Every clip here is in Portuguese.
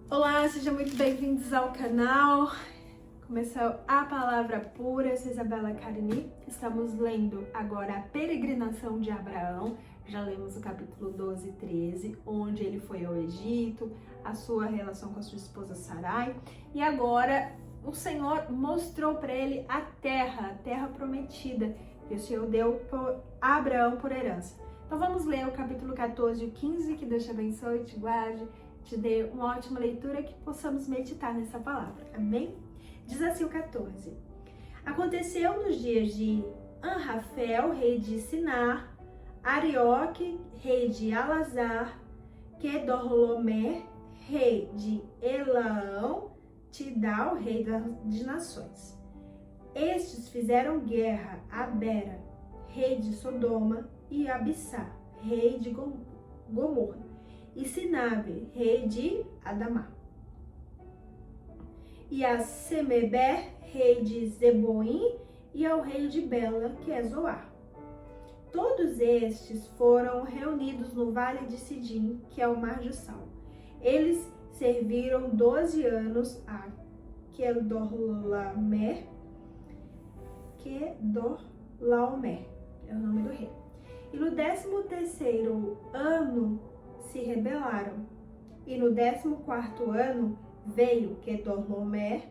Olá, sejam muito bem-vindos ao canal. Começou a Palavra Pura, eu sou Isabela Carini. Estamos lendo agora a peregrinação de Abraão. Já lemos o capítulo 12 e 13, onde ele foi ao Egito, a sua relação com a sua esposa Sarai. E agora o Senhor mostrou para ele a terra prometida, que o Senhor deu a Abraão por herança. Então vamos ler o capítulo 14 e 15, que Deus te abençoe, te guarde, te dê uma ótima leitura, que possamos meditar nessa palavra, amém? Diz assim o 14: Aconteceu nos dias de Anrafel, rei de Sinar, Arioque, rei de Alazar, Quedorlomer, rei de Elaão, Tidal, rei de nações. Estes fizeram guerra a Bera, rei de Sodoma, e Abissá, rei de Gomorra, e Sinabe, rei de Adamá, e a Semeber, rei de Zeboim, e ao rei de Bela, que é Zoar. Todos estes foram reunidos no vale de Sidim, que é o mar de Sal. Eles serviram 12 anos a Quedorlaomer, é o nome do rei. E no 13º ano se rebelaram, e no 14º ano veio Quedorlaomer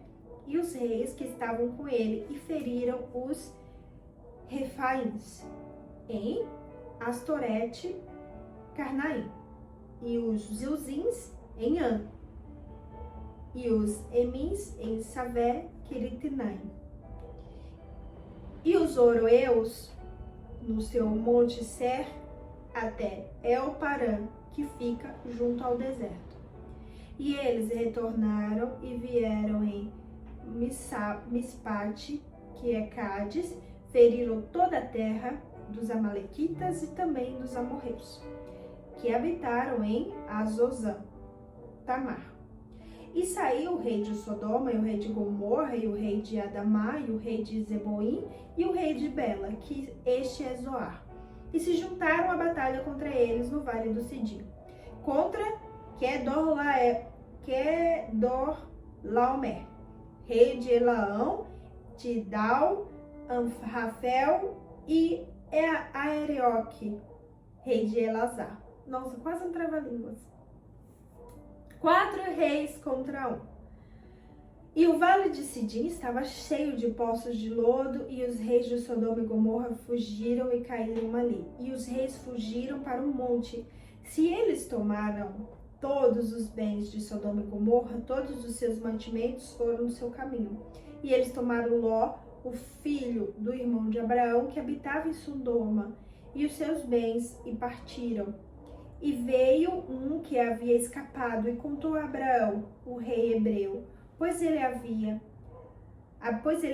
e os reis que estavam com ele e feriram os Refaíns em Astorete, Carnaim, e os Zilzins em An, e os Emins em Savé, Quiritinaim, e os Oroeus no seu monte Ser até El-Parã, que fica junto ao deserto. E eles retornaram e vieram em Mispate, que é Cádiz, feriram toda a terra dos amalequitas e também dos amorreus, que habitaram em Azozã, Tamar. E saiu o rei de Sodoma, e o rei de Gomorra, e o rei de Adamá, e o rei de Zeboim, e o rei de Bela, que este é Zoar. E se juntaram à batalha contra eles no vale do Sidim, contra Quedorlaomer, rei de Elaão, Tidal, Anrafel, e Arioque, rei de Elazar. Nossa, quase um trava-línguas. 4 reis contra 1. E o vale de Sidim estava cheio de poços de lodo, e os reis de Sodoma e Gomorra fugiram e caíram ali. E os reis fugiram para um monte. Se eles tomaram todos os bens de Sodoma e Gomorra, todos os seus mantimentos foram no seu caminho. E eles tomaram Ló, o filho do irmão de Abraão, que habitava em Sodoma, e os seus bens, e partiram. E veio um que havia escapado e contou a Abraão, o rei hebreu, pois ele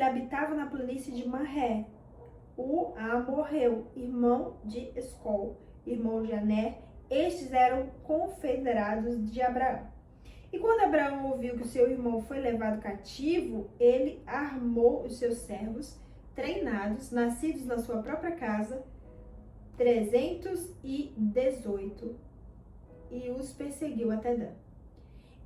habitava na planície de Marré, o amorreu, irmão de Escol, irmão de Aner. Estes eram confederados de Abraão. E quando Abraão ouviu que o seu irmão foi levado cativo, ele armou os seus servos, treinados, nascidos na sua própria casa, 318, e os perseguiu até Dan.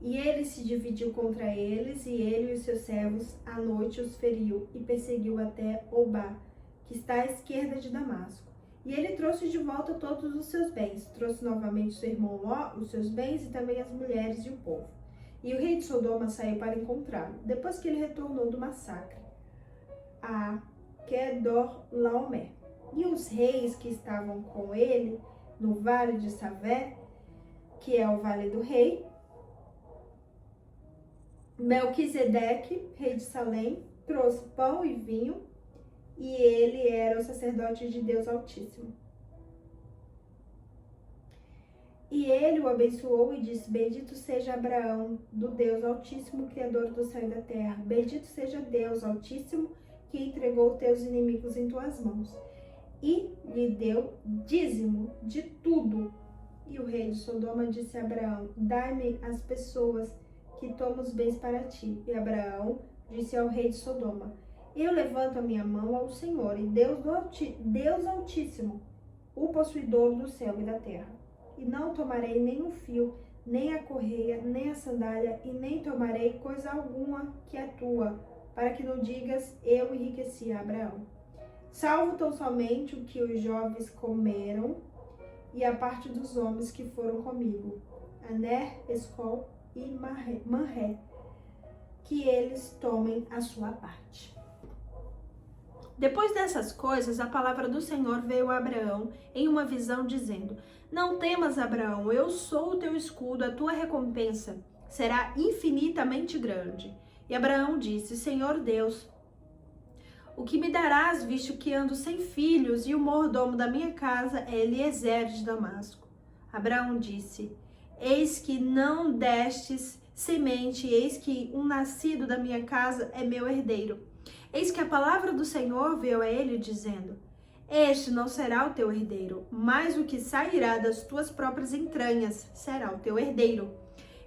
E ele se dividiu contra eles, e ele e os seus servos à noite os feriu e perseguiu até Obá, que está à esquerda de Damasco. E ele trouxe de volta todos os seus bens, trouxe novamente seu irmão Ló, os seus bens e também as mulheres e o povo. E o rei de Sodoma saiu para encontrá-lo, depois que ele retornou do massacre a Quedorlaomer. E os reis que estavam com ele no vale de Savé, que é o vale do rei, Melquisedeque, rei de Salém, trouxe pão e vinho, e ele era o sacerdote de Deus Altíssimo. E ele o abençoou e disse: Bendito seja Abraão, do Deus Altíssimo, Criador do céu e da terra. Bendito seja Deus Altíssimo, que entregou teus inimigos em tuas mãos. E lhe deu dízimo de tudo. E o rei de Sodoma disse a Abraão: Dai-me as pessoas que tomam os bens para ti. E Abraão disse ao rei de Sodoma: Eu levanto a minha mão ao Senhor, e Deus Altíssimo, o possuidor do céu e da terra, e não tomarei nenhum fio nem a correia, nem a sandália, e nem tomarei coisa alguma que é tua, para que não digas, eu enriqueci a Abraão. Salvo tão somente o que os jovens comeram, e a parte dos homens que foram comigo, Aner, Escol e Manré, que eles tomem a sua parte. Depois dessas coisas, a palavra do Senhor veio a Abraão em uma visão, dizendo: Não temas, Abraão, eu sou o teu escudo, a tua recompensa será infinitamente grande. E Abraão disse: Senhor Deus, o que me darás, visto que ando sem filhos, e o mordomo da minha casa é Eliezer de Damasco? Abraão disse: Eis que não destes semente, eis que um nascido da minha casa é meu herdeiro. Eis que a palavra do Senhor veio a ele, dizendo: Este não será o teu herdeiro, mas o que sairá das tuas próprias entranhas será o teu herdeiro.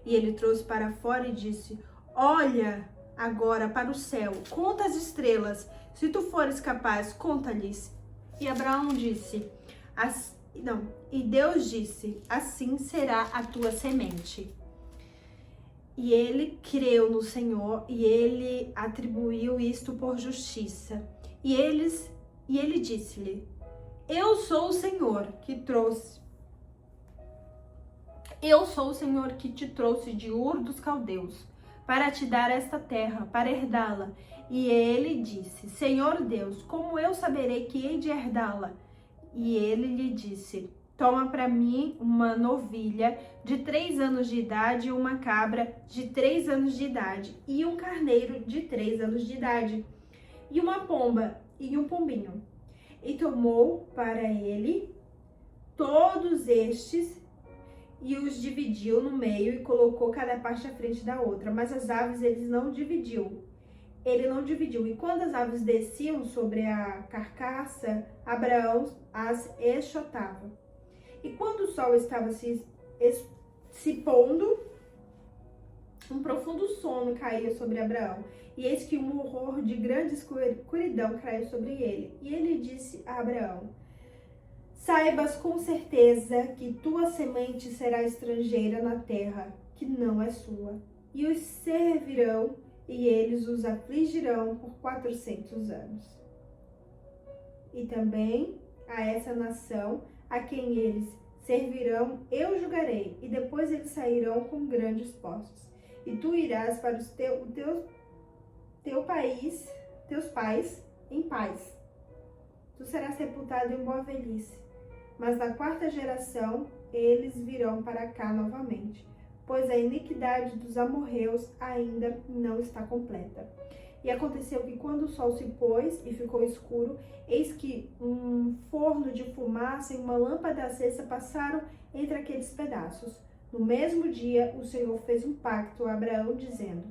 E ele trouxe para fora e disse: Olha agora para o céu, conta as estrelas, se tu fores capaz, conta-lhes. E Abraão disse: E Deus disse: Assim será a tua semente. E ele creu no Senhor e ele atribuiu isto por justiça. E ele disse-lhe: Eu sou o Senhor que te trouxe de Ur dos Caldeus, para te dar esta terra, para herdá-la. E ele disse: Senhor Deus, como eu saberei que hei de herdá-la? E ele lhe disse: Toma para mim uma novilha de 3 anos de idade, uma cabra de 3 anos de idade, e um carneiro de 3 anos de idade, e uma pomba e um pombinho. E tomou para ele todos estes e os dividiu no meio e colocou cada parte à frente da outra. Mas as aves ele não dividiu. E quando as aves desciam sobre a carcaça, Abraão as enxotava. E quando o sol estava se pondo, um profundo sono caía sobre Abraão. E eis que um horror de grande escuridão caiu sobre ele. E ele disse a Abraão: Saibas com certeza que tua semente será estrangeira na terra, que não é sua. E os servirão, e eles os afligirão por 400 anos. E também a essa nação, a quem eles servirão, eu julgarei, e depois eles sairão com grandes postos. E tu irás para teus pais em paz. Tu serás sepultado em boa velhice. Mas na 4ª geração eles virão para cá novamente, pois a iniquidade dos amorreus ainda não está completa. E aconteceu que quando o sol se pôs e ficou escuro, eis que um forno de fumaça e uma lâmpada acesa passaram entre aqueles pedaços. No mesmo dia, o Senhor fez um pacto a Abraão, dizendo: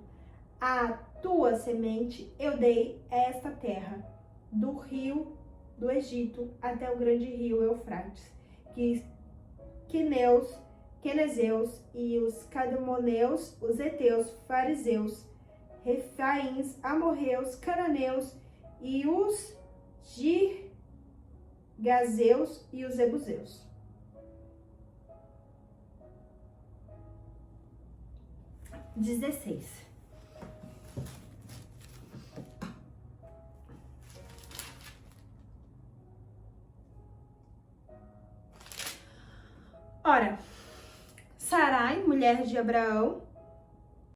A tua semente eu dei esta terra, do rio do Egito até o grande rio Eufrates, que quenezeus e os cademoneus, os heteus, fariseus, refaíns, amorreus, cananeus e os girgazeus e os ebuseus. Ora, Sarai, mulher de Abraão,